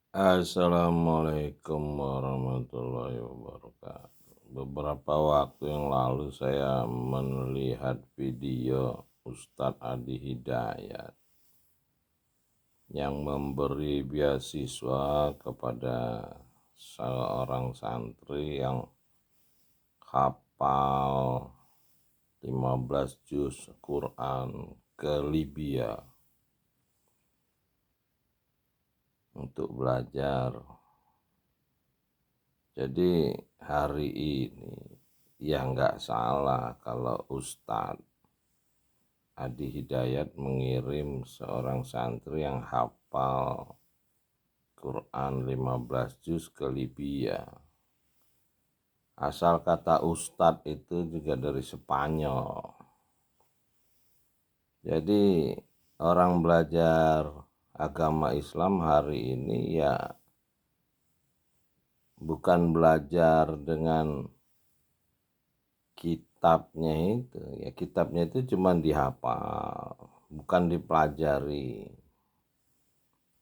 Assalamualaikum warahmatullahi wabarakatuh. Beberapa waktu yang lalu saya melihat video Ustadz Adi Hidayat yang memberi beasiswa kepada seorang santri yang hafal 15 juz Quran ke Libya untuk belajar. Jadi hari ini ya nggak salah kalau Ustadz Adi Hidayat mengirim seorang santri yang hafal Quran 15 juz ke Libya. Asal kata Ustadz itu juga dari Spanyol. Jadi orang belajar agama Islam hari ini ya bukan belajar dengan kitabnya itu, ya kitabnya itu cuma dihafal, bukan dipelajari.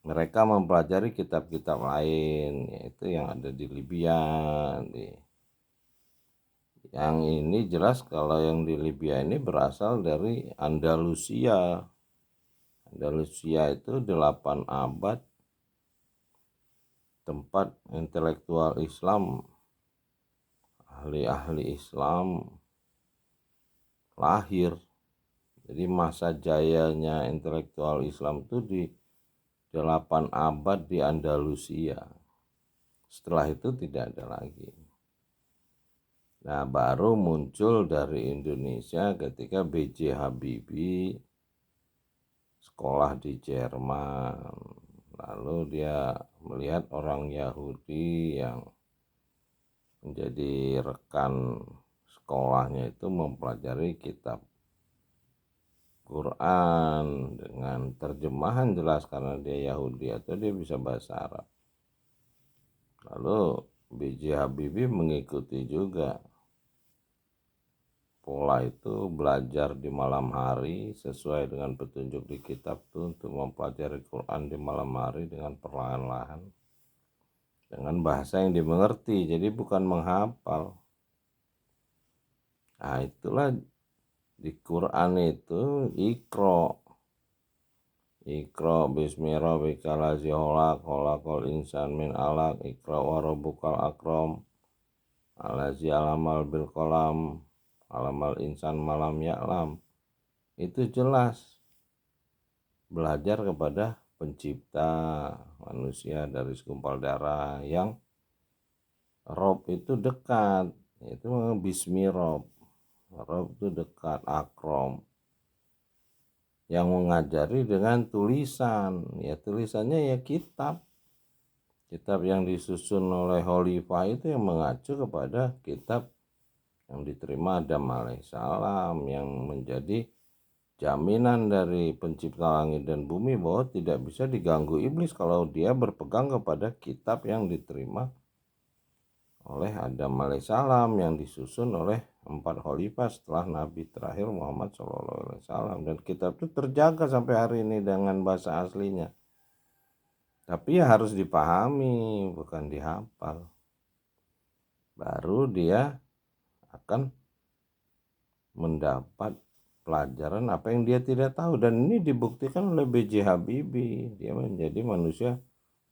Mereka mempelajari kitab-kitab lain, yaitu yang ada di Libya. Yang ini jelas kalau yang di Libya ini berasal dari Andalusia. Andalusia itu 8 abad tempat intelektual Islam, ahli-ahli Islam lahir. Jadi masa jayanya intelektual Islam itu di 8 abad di Andalusia. Setelah itu tidak ada lagi. Nah, baru muncul dari Indonesia ketika B.J. Habibie sekolah di Jerman. Lalu dia melihat orang Yahudi yang menjadi rekan sekolahnya itu mempelajari kitab Quran dengan terjemahan jelas karena dia Yahudi atau dia bisa bahasa Arab. Lalu B.J. Habibie mengikuti juga pola itu, belajar di malam hari sesuai dengan petunjuk di kitab itu untuk mempelajari Quran di malam hari dengan perlahan-lahan dengan bahasa yang dimengerti, jadi bukan menghafal. Nah, itulah di Quran itu Iqra bismi rabbika allazi khalaq khalaqal insan min alaq Iqra wa rabbukal akram allazi alamal bil qalam alamal insan malam ya'lam. Itu jelas belajar kepada pencipta manusia dari segumpal darah yang Rob itu dekat, itu bismi Rob itu dekat, akrom yang mengajari dengan tulisan, ya tulisannya ya kitab yang disusun oleh Khalifah itu yang mengacu kepada kitab yang diterima Adam alaihissalam, yang menjadi jaminan dari pencipta langit dan bumi bahwa tidak bisa diganggu iblis kalau dia berpegang kepada kitab yang diterima oleh Adam alaihissalam yang disusun oleh 4 khalifah setelah Nabi terakhir Muhammad SAW, dan kitab itu terjaga sampai hari ini dengan bahasa aslinya. Tapi ya harus dipahami, bukan dihafal. Baru dia akan mendapat pelajaran apa yang dia tidak tahu, dan ini dibuktikan oleh B.J. Habibie. Dia menjadi manusia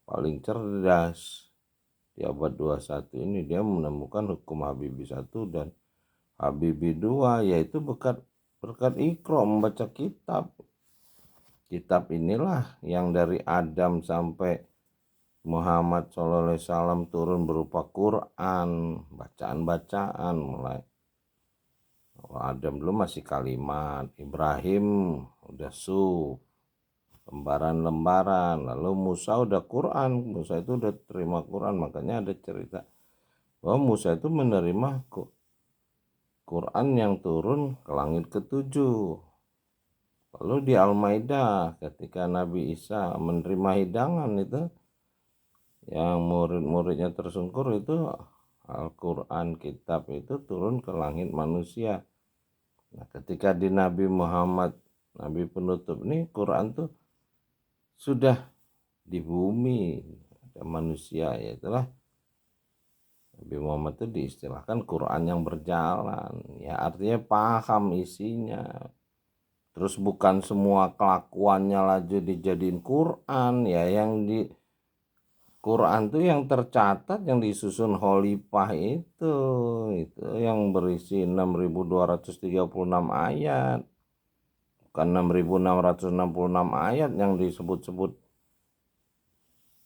paling cerdas di abad 21 ini. Dia menemukan hukum Habibie 1 dan Habibie 2, yaitu berkat Iqra, membaca kitab inilah yang dari Adam sampai Muhammad SAW turun berupa Quran, bacaan-bacaan. Mulai Adam dulu masih kalimat, Ibrahim udah lembaran-lembaran, lalu Musa udah Quran, Musa itu udah terima Quran. Makanya ada cerita bahwa Musa itu menerima Quran yang turun ke langit ketujuh. Lalu di Al-Maidah ketika Nabi Isa menerima hidangan itu, yang murid-muridnya tersungkur itu, Al-Quran kitab itu turun ke langit manusia. Nah, ketika di Nabi Muhammad, Nabi penutup nih, Quran tuh sudah di bumi, dan manusia, ya itulah Nabi Muhammad itu diistilahkan Quran yang berjalan, ya artinya paham isinya. Terus bukan semua kelakuannya lagi dijadiin Quran, ya yang di Quran tuh yang tercatat yang disusun Khalifah itu yang berisi 6.236 ayat, bukan 6.666 ayat yang disebut-sebut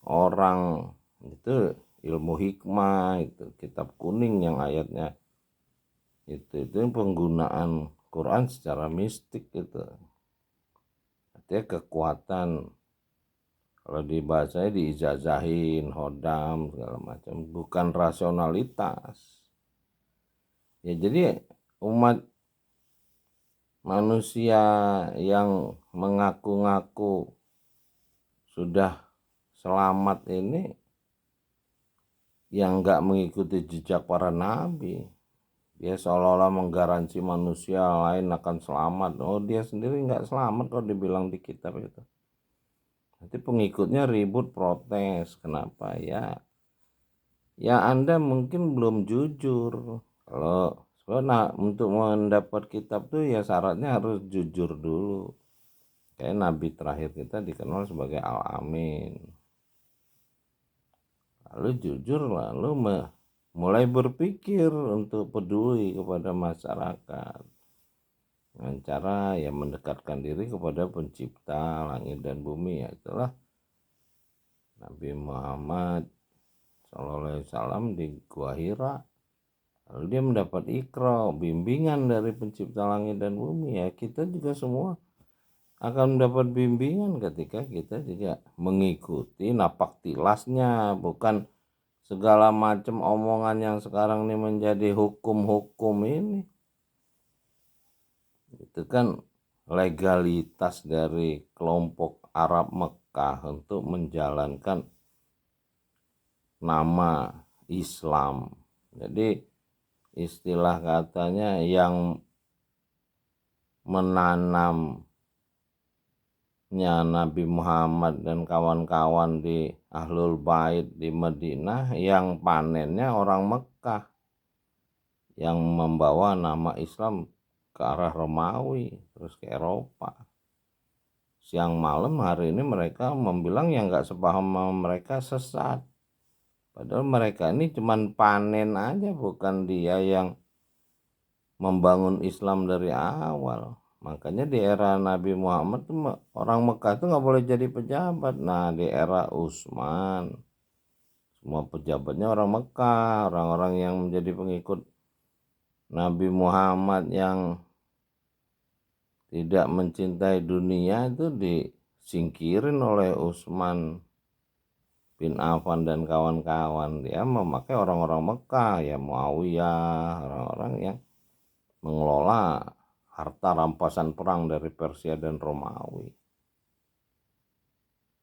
orang itu ilmu hikmah, itu kitab kuning yang ayatnya itu penggunaan Quran secara mistik itu, artinya kekuatan. Kalau di bahasanya diijazahin, hodam, segala macam, bukan rasionalitas. Ya jadi umat manusia yang mengaku-ngaku sudah selamat ini yang nggak mengikuti jejak para nabi. Dia seolah-olah menggaransi manusia lain akan selamat. Oh, dia sendiri nggak selamat kalau dibilang di kitab itu. Nanti pengikutnya ribut protes. Kenapa ya? Ya Anda mungkin belum jujur. Kalau untuk mendapat kitab tuh ya syaratnya harus jujur dulu. Kayak nabi terakhir kita dikenal sebagai Al-Amin. Lalu jujur, lalu mulai berpikir untuk peduli kepada masyarakat. Dengan cara ya mendekatkan diri kepada pencipta langit dan bumi, ya itulah Nabi Muhammad SAW di Gua Hira. Lalu dia mendapat ikra, bimbingan dari pencipta langit dan bumi. Ya kita juga semua akan mendapat bimbingan ketika kita juga mengikuti napak tilasnya, bukan segala macam omongan yang sekarang ini menjadi hukum-hukum ini. Itu kan legalitas dari kelompok Arab Mekah untuk menjalankan nama Islam. Jadi istilah katanya yang menanamnya Nabi Muhammad dan kawan-kawan di Ahlul Bait di Madinah, yang panennya orang Mekah yang membawa nama Islam ke arah Romawi terus ke Eropa. Siang malam hari ini mereka membilang yang nggak sepaham sama mereka sesat. Padahal mereka ini cuman panen aja, bukan dia yang membangun Islam dari awal. Makanya di era Nabi Muhammad tuh orang Mekah tuh nggak boleh jadi pejabat. Nah di era Utsman semua pejabatnya orang Mekah, orang-orang yang menjadi pengikut Nabi Muhammad yang tidak mencintai dunia itu disingkirin oleh Utsman bin Affan dan kawan-kawan. Dia memakai orang-orang Mekah, ya Muawiyah, orang-orang yang mengelola harta rampasan perang dari Persia dan Romawi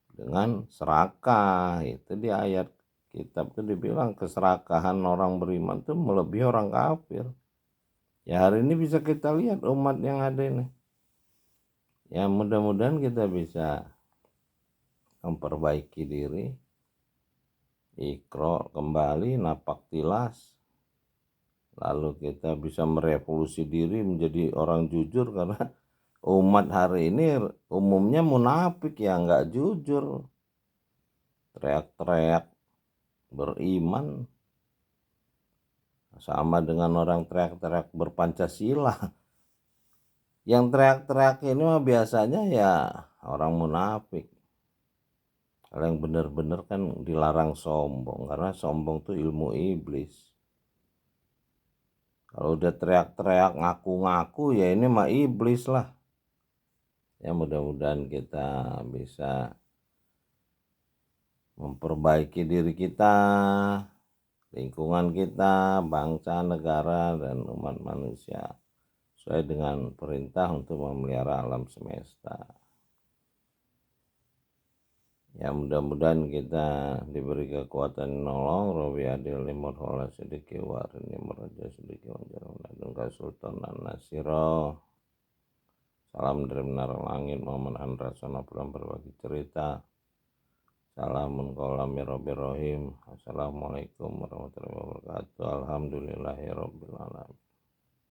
dengan serakah. Itu di ayat kitab itu dibilang keserakahan orang beriman itu melebihi orang kafir. Ya hari ini bisa kita lihat umat yang ada ini. Ya mudah-mudahan kita bisa memperbaiki diri, ikro kembali, napak tilas, lalu kita bisa merevolusi diri menjadi orang jujur. Karena umat hari ini umumnya munafik, ya nggak jujur, teriak-teriak beriman sama dengan orang teriak-teriak berpancasila. Yang teriak-teriak ini mah biasanya ya orang munafik. Kalau yang benar-benar kan dilarang sombong, karena sombong tuh ilmu iblis. Kalau udah teriak-teriak ngaku-ngaku ya ini mah iblis lah. Ya mudah-mudahan kita bisa memperbaiki diri kita, lingkungan kita, bangsa, negara, dan umat manusia sesuai dengan perintah untuk memelihara alam semesta. Ya mudah-mudahan kita diberi kekuatan nolong. Robi adil limur hola sedikit warin limur raja sedikit wajar dan sultan nasiro. Salam dari menara langit, Muhammad Andra Sana pulang berbagi cerita. Salamun qaulam mir rabbir rahim. Assalamualaikum warahmatullahi wabarakatuh. Alhamdulillahirabbil alamin.